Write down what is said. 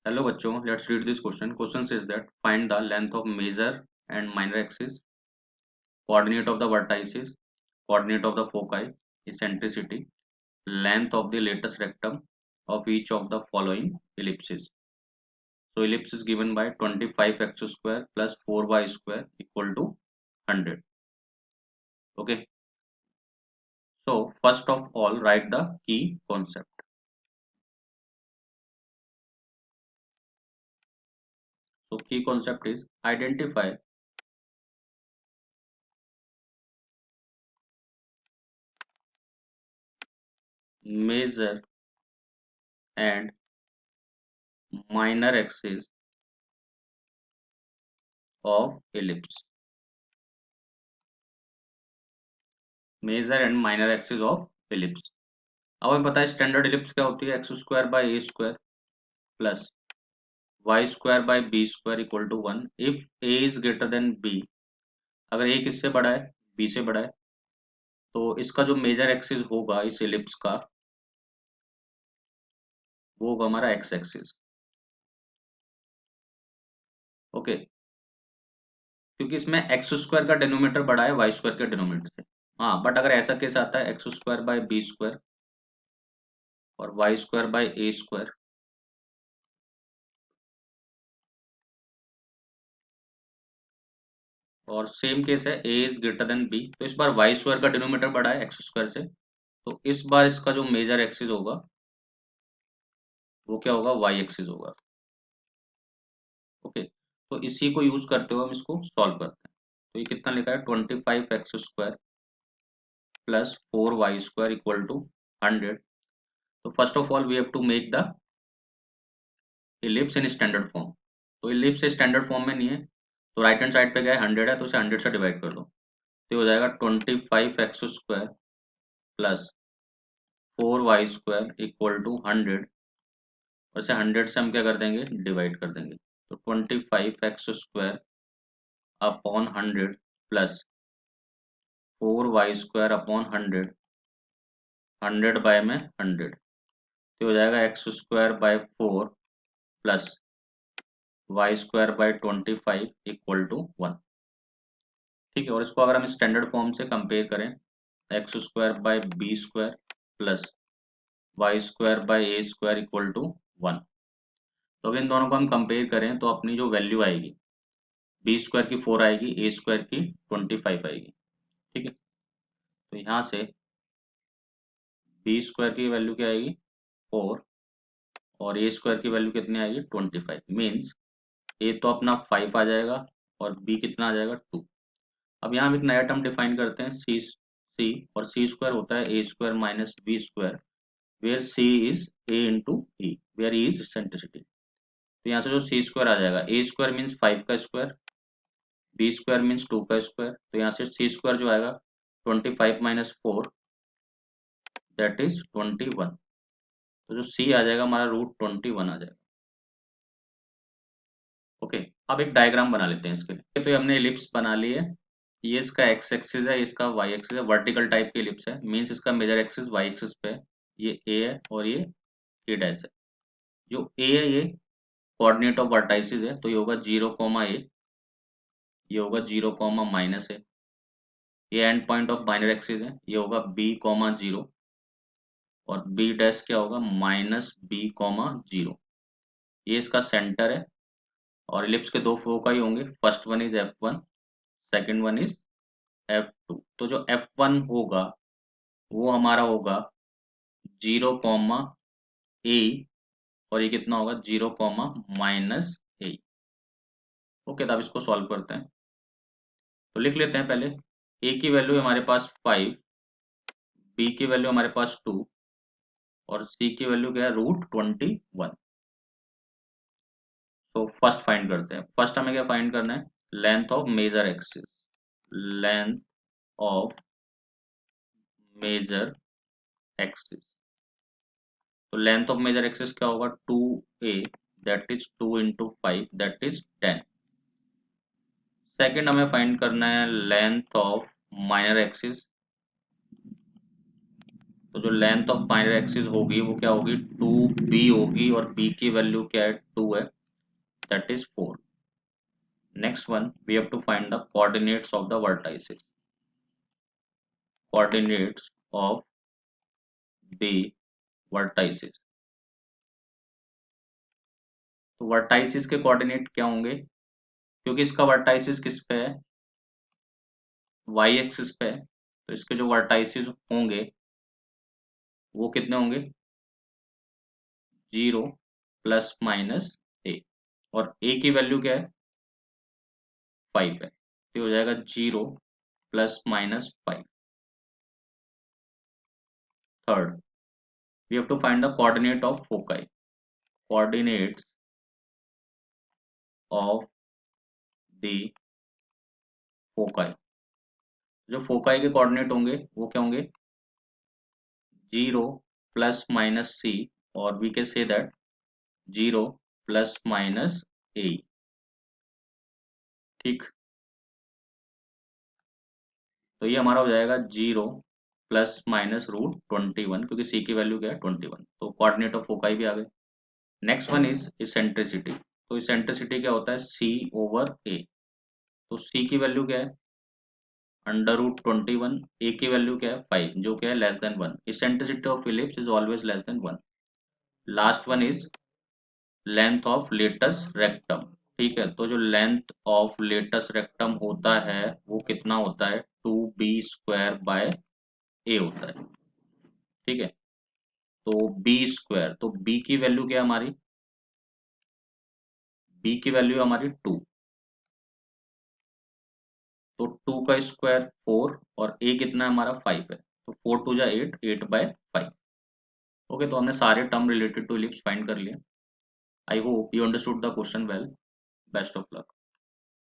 Hello बच्चों, let's read this question. Question says that find the length of major and minor axis, coordinate of the vertices, coordinate of the foci, eccentricity, length of the lattice rectum of each of the following ellipses. So ellipse is given by 25x square plus 4y square equal to 100. Okay. So first of all, write the key concept. So key concept is identify major and minor axis of ellipse. Major and minor axis of ellipse. अब हमें पता है standard ellipse क्या होती है, x square by A square plus Y square by B square equal to 1 if A is greater than B. अगर A किससे बड़ा है, बी से बड़ा है, तो इसका जो मेजर एक्सिस होगा इस एलिप्स का वो होगा हमारा एक्स एक्सिस। ओके, क्योंकि इसमें एक्स स्क्वायर का डिनोमिनेटर बड़ा है वाई स्क्वायर के डिनोमिनेटर से। हाँ, बट अगर ऐसा केस आता है x square by B square और y square by A square, और सेम केस है a is greater than b, तो इस बार वाई स्क्वायर का डिनोमिनेटर बड़ा है एक्स स्क्वायर से, तो इस बार इसका जो मेजर एक्सिस होगा वो क्या होगा, वाई एक्सिस होगा। ओके, तो इसी को यूज करते हुए हम इसको सॉल्व करते हैं। तो ये कितना लिखा है, 25x² plus 4y² equal to 100। तो first of all we have to make the ellipse in standard form. तो इलिप्स स्टैंडर्ड फॉर्म में नहीं है, तो राइट हैंड साइड पे क्या है, 100 है, तो उसे 100 से डिवाइड कर दो, तो हो जाएगा 25x² plus 4y² equal to 100। और इसे 100 से हम क्या कर देंगे, डिवाइड कर देंगे, तो 25x² upon 100 plus 4y² upon 100, 100 bye में 100, तो हो जाएगा x² by 4 plus y² by 25 equal to 1। ठीक है, और इसको अगर हम स्टैंडर्ड फॉर्म से कंपेयर करें, x² by b² plus y² by a² equal to 1, तो अगर इन दोनों को हम कंपेयर करें तो अपनी जो वैल्यू आएगी, b² की 4 आएगी, a² की 25 आएगी। ठीक है, तो यहाँ से b² की वैल्यू क्या आएगी, 4, और a² की वैल्यू कितनी आएगी, 25। मीन्स ए तो अपना 5 आ जाएगा और बी कितना आ जाएगा, 2। अब यहाँ हम एक नया टर्म डिफाइन करते हैं, सी, और सी स्क्वायर होता है a square minus b square, where c is a into e, where e is eccentricity. तो यहाँ से जो सी स्क्वायर आ जाएगा, ए स्क्वायर मीन्स 5 का स्क्वायर, बी स्क्वायर मीन्स 2 का स्क्वायर, तो यहाँ से सी स्क्वायर जो आएगा 25 माइनस 4 दैट इज 21। तो जो सी आ जाएगा हमारा √21 आ जाएगा। ओके, अब एक डायग्राम बना लेते हैं इसके लिए। तो ये हमने एलिप्स बना ली है, ये इसका एक्स एक्सिस है, इसका वाई एक्सिस है, वर्टिकल टाइप की एलिप्स है, मींस इसका मेजर एक्सिस वाई एक्सिस पे है, ये ए है और ये ए डैश है। जो ए है ये कोऑर्डिनेट ऑफ वर्टाइसिस है, तो ये होगा 0, ये होगा 0, है। ये and point of minor axis है, ये होगा b, 0, और बी डैश क्या होगा, -b, 0। ये इसका सेंटर है, और इलिप्स के दो फोकाई होंगे, first one is F1, second one is F2। तो जो F1 होगा वो हमारा होगा 0, और ये कितना होगा, 0, -a। ओके, तो अब इसको सॉल्व करते हैं। तो लिख लेते हैं पहले, a की वैल्यू हमारे पास 5, b की वैल्यू हमारे पास 2, और c की वैल्यू क्या है, √21। तो फर्स्ट फाइंड करते हैं। फर्स्ट हमें क्या फाइंड करना है, length of major axis, length of major axis. तो लेंथ ऑफ मेजर एक्सिस क्या होगा, 2a, that is 2 into 5 that is 10। Second हमें फाइंड करना है लेंथ ऑफ माइनर एक्सिस, तो जो लेंथ ऑफ बाइनरी एक्सिस होगी वो क्या होगी, 2b होगी, और b की वैल्यू क्या है, 2 है, that is 4। Next one, we have to find the coordinates of the vertices, coordinates of the vertices. तो वर्टाइसिस के कोऑर्डिनेट क्या होंगे, क्योंकि इसका वर्टाइसिस किस पे है, वाई एक्सिस पे है, तो इसके जो वर्टाइसिस होंगे वो कितने होंगे, 0 प्लस माइनस ए, और ए की वैल्यू क्या है, 5 है, तो हो जाएगा 0 plus minus 5। Third, we have to find the coordinate of foci, coordinates of the foci. जो फोकाई के कोऑर्डिनेट होंगे वो क्या होंगे, 0 प्लस माइनस सी, और we can say that 0 plus minus a. ठीक, तो ये हमारा हो जाएगा 0 प्लस माइनस √21, क्योंकि सी की वैल्यू क्या है, 21, तो कोऑर्डिनेट ऑफ फोकाई भी आ गए। Next one is eccentricity. तो इसेंट्रिसिटी क्या होता है, सी ओवर ए। तो सी की वैल्यू क्या है, √21, ए की वैल्यू क्या है, 5, जो क्या है less than 1। Eccentricity of ellipse is always less than 1। Last one is length of latus rectum. ठीक है, तो जो लेंथ ऑफ लेटस रेक्टम होता है वो कितना होता है, 2b² बाय ए होता है। ठीक है, तो b², तो b की वैल्यू क्या है हमारी, b की वैल्यू हमारी 2, तो 2 का स्क्वायर 4, और a कितना है हमारा 5 है, तो 4 2 जा 8, 8/5। ओके, तो हमने सारे term related to ellipse find कर लिए। I hope you understood the question well. Best of luck.